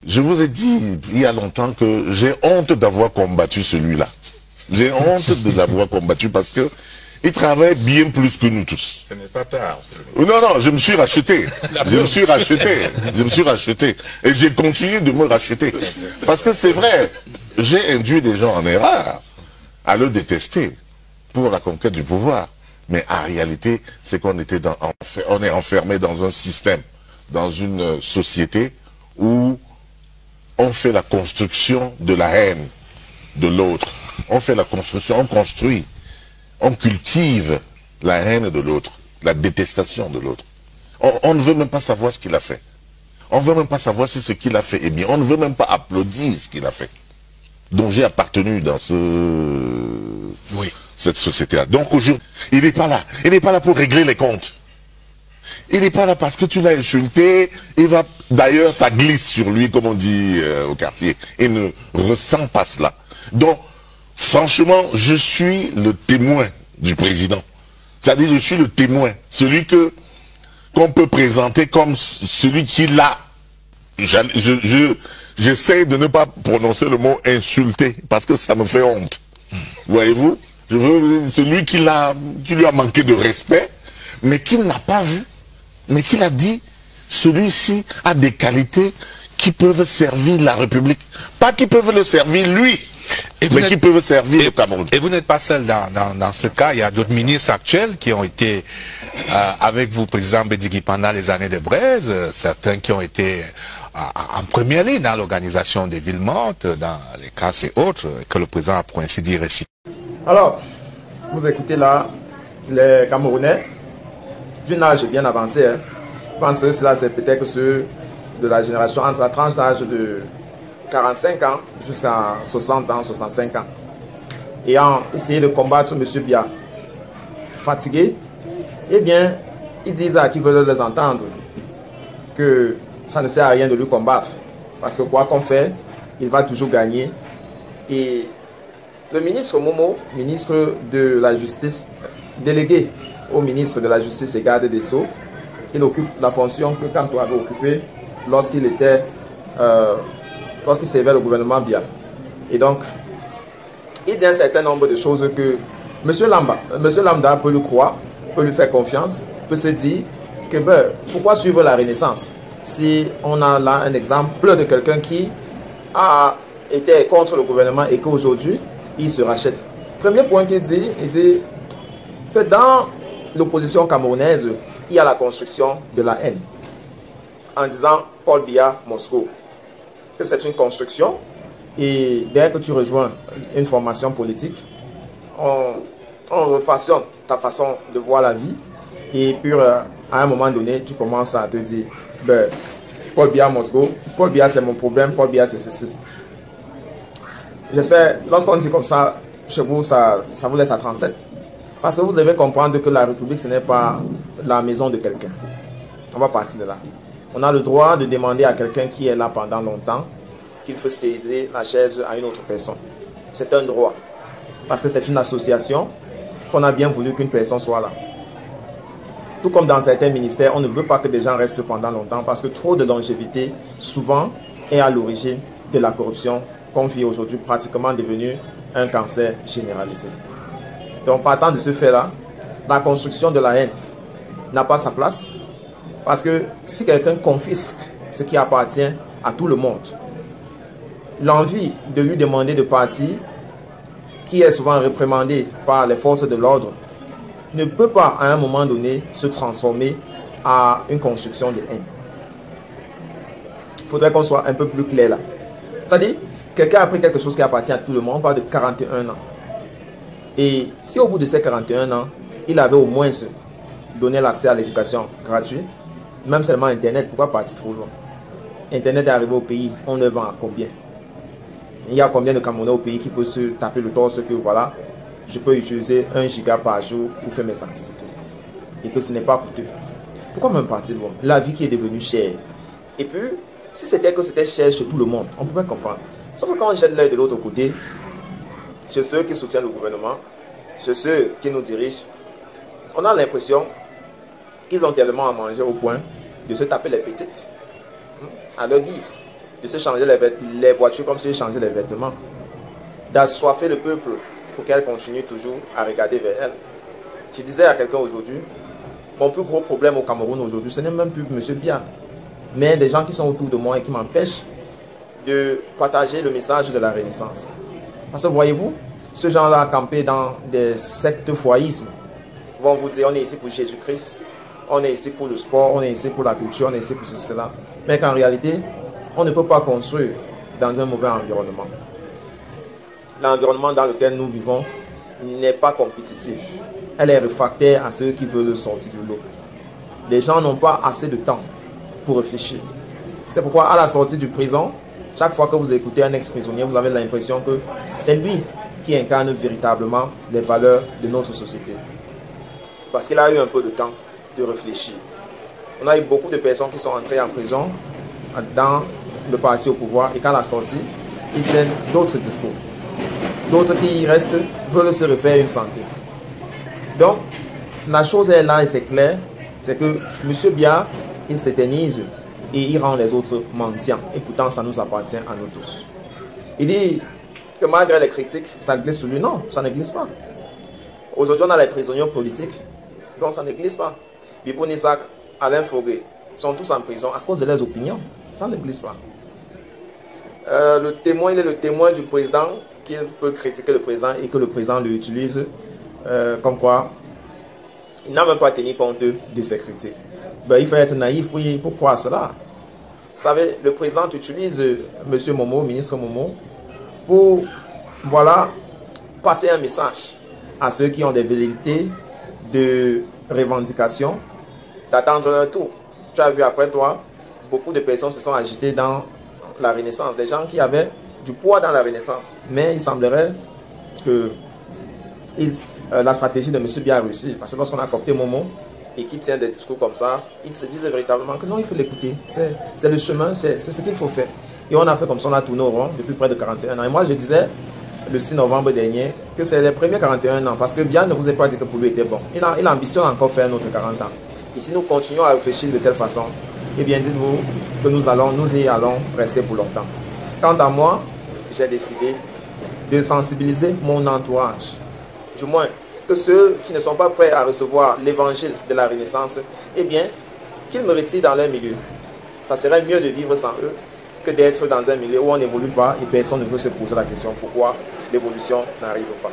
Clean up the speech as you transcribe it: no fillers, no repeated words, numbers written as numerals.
Je vous ai dit il y a longtemps que j'ai honte d'avoir combattu celui-là. J'ai honte de l'avoir combattu parce que il travaille bien plus que nous tous. Ce n'est pas tard. Non, non, je me suis racheté. Je me suis racheté. Je me suis racheté. Et j'ai continué de me racheter. Parce que c'est vrai, j'ai induit des gens en erreur à le détester pour la conquête du pouvoir. Mais en réalité, c'est qu'on était on est enfermé dans un système, dans une société où on fait la construction de la haine de l'autre. On fait la construction, on construit, on cultive la haine de l'autre, la détestation de l'autre. On ne veut même pas savoir ce qu'il a fait. On ne veut même pas savoir si ce qu'il a fait est bien. On ne veut même pas applaudir ce qu'il a fait. Donc j'ai appartenu dans cette société-là. Donc aujourd'hui, il n'est pas là. Il n'est pas là pour régler les comptes. Il n'est pas là parce que tu l'as insulté. Il va, d'ailleurs, ça glisse sur lui, comme on dit au quartier. Il ne ressent pas cela. Donc, franchement, je suis le témoin du président. C'est-à-dire, je suis le témoin. Celui qu'on peut présenter comme celui qui l'a. J'essaie de ne pas prononcer le mot insulter parce que ça me fait honte. Voyez-vous? Je veux celui qui lui a manqué de respect, mais qu'il n'a pas vu, mais qu'il a dit, celui-ci a des qualités qui peuvent servir la République. Pas qui peuvent le servir lui, mais qui peuvent servir le Cameroun. Et vous n'êtes pas seul dans ce cas. Il y a d'autres ministres actuels qui ont été avec vous, président Bédigui, pendant les années de Braise, certains qui ont été en première ligne dans l'organisation des villes mortes, dans les cas et autres, que le président a pour ainsi dire ici. Alors, vous écoutez là, les Camerounais, d'un âge bien avancé, hein. Je pense que cela c'est peut-être ceux de la génération entre la tranche d'âge de 45 ans jusqu'à 60 ans, 65 ans. Ayant essayé de combattre M. Biya, fatigué, eh bien, ils disent à qui veulent les entendre que ça ne sert à rien de lui combattre. Parce que quoi qu'on fait, il va toujours gagner. Et le ministre Momo, ministre de la Justice, délégué au ministre de la Justice et garde des Sceaux, il occupe la fonction que Kanto avait occupée lorsqu'il servait le gouvernement Biya. Et donc, il dit un certain nombre de choses que M. Lambda peut lui croire, peut lui faire confiance, peut se dire que pourquoi suivre la Renaissance si on a là un exemple de quelqu'un qui a été contre le gouvernement et qu'aujourd'hui, il se rachète. Premier point qu'il dit, il dit que dans l'opposition camerounaise, il y a la construction de la haine. En disant Paul Biya, Moscou, que c'est une construction et dès que tu rejoins une formation politique, on refaçonne ta façon de voir la vie et puis à un moment donné, tu commences à te dire Paul Biya, Moscou, Paul Biya c'est mon problème, Paul Biya c'est ceci. J'espère, lorsqu'on dit comme ça, chez vous, ça vous laisse à 37. Parce que vous devez comprendre que la République, ce n'est pas la maison de quelqu'un. On va partir de là. On a le droit de demander à quelqu'un qui est là pendant longtemps qu'il faut céder la chaise à une autre personne. C'est un droit. Parce que c'est une association qu'on a bien voulu qu'une personne soit là. Tout comme dans certains ministères, on ne veut pas que des gens restent pendant longtemps parce que trop de longévité, souvent, est à l'origine de la corruption qu'on vit aujourd'hui, pratiquement devenu un cancer généralisé. Donc, partant de ce fait-là, la construction de la haine n'a pas sa place. Parce que si quelqu'un confisque ce qui appartient à tout le monde, l'envie de lui demander de partir, qui est souvent réprimandée par les forces de l'ordre, ne peut pas à un moment donné se transformer à une construction de haine. Il faudrait qu'on soit un peu plus clair là. C'est-à-dire, quelqu'un a pris quelque chose qui appartient à tout le monde, on parle de 41 ans. Et si au bout de ces 41 ans, il avait au moins donné l'accès à l'éducation gratuite, même seulement Internet, pourquoi partir trop loin? Internet est arrivé au pays, on le vend à combien? Il y a combien de Camerounais au pays qui peut se taper le torse que voilà, je peux utiliser 1 giga par jour pour faire mes activités. Et que ce n'est pas coûteux. Pourquoi même partir loin? La vie qui est devenue chère. Et puis, si c'était que c'était cher chez tout le monde, on pouvait comprendre. Sauf que quand on jette l'œil de l'autre côté, chez ceux qui soutiennent le gouvernement, chez ceux qui nous dirigent, on a l'impression qu'ils ont tellement à manger au point de se taper les petites à leur guise. de se changer les voitures comme si changer les vêtements, d'assoiffer le peuple pour qu'elle continue toujours à regarder vers elle. Je disais à quelqu'un aujourd'hui, mon plus gros problème au Cameroun aujourd'hui, ce n'est même plus M. Biya, mais des gens qui sont autour de moi et qui m'empêchent de partager le message de la Renaissance. Parce que voyez-vous, ce genre-là campé dans des sectes foyisme vont vous dire on est ici pour Jésus-Christ, on est ici pour le sport, on est ici pour la culture, on est ici pour cela. Mais qu'en réalité, on ne peut pas construire dans un mauvais environnement. L'environnement dans lequel nous vivons n'est pas compétitif. Elle est réfractaire à ceux qui veulent sortir de l'eau. Les gens n'ont pas assez de temps pour réfléchir. C'est pourquoi à la sortie du prison, chaque fois que vous écoutez un ex-prisonnier, vous avez l'impression que c'est lui qui incarne véritablement les valeurs de notre société. Parce qu'il a eu un peu de temps de réfléchir. On a eu beaucoup de personnes qui sont entrées en prison dans le parti au pouvoir et qu'à la sortie, ils tiennent d'autres discours. D'autres qui y restent veulent se refaire une santé. Donc, la chose est là et c'est clair, c'est que M. Biya, il s'éternise et il rend les autres mendiants. Et pourtant, ça nous appartient à nous tous. Il dit que malgré les critiques, ça glisse sur lui. Non, ça ne glisse pas. Aujourd'hui, on a les prisonniers politiques, donc ça ne glisse pas. Bibou Nissak, Alain Fogué sont tous en prison à cause de leurs opinions. Ça ne glisse pas. Le témoin, il est le témoin du président qui peut critiquer le président et que le président l'utilise comme quoi il n'a même pas tenu compte de ses critiques. Ben, il faut être naïf pour croire cela. Vous savez, le président utilise M. Momo, ministre Momo, pour voilà, passer un message à ceux qui ont des velléités de revendication, d'attendre leur tour. Tu as vu après toi, beaucoup de personnes se sont agitées dans la Renaissance, des gens qui avaient du poids dans la Renaissance. Mais il semblerait que la stratégie de M. Biya a réussi. Parce que lorsqu'on a coopté Momo et qu'il tient des discours comme ça, ils se disent véritablement que non, il faut l'écouter. C'est le chemin, c'est ce qu'il faut faire. Et on a fait comme ça, on a tourné au rond depuis près de 41 ans. Et moi, je disais le 6 novembre dernier que c'est les premiers 41 ans. Parce que Biya ne vous a pas dit que pour lui était bon. Il ambitionne encore faire notre 40 ans. Et si nous continuons à réfléchir de telle façon, eh bien, dites-vous que nous y allons rester pour longtemps. Quant à moi, j'ai décidé de sensibiliser mon entourage. Du moins, que ceux qui ne sont pas prêts à recevoir l'évangile de la Renaissance, eh bien, qu'ils me retirent dans leur milieu. Ça serait mieux de vivre sans eux que d'être dans un milieu où on n'évolue pas et personne ne veut se poser la question pourquoi l'évolution n'arrive pas.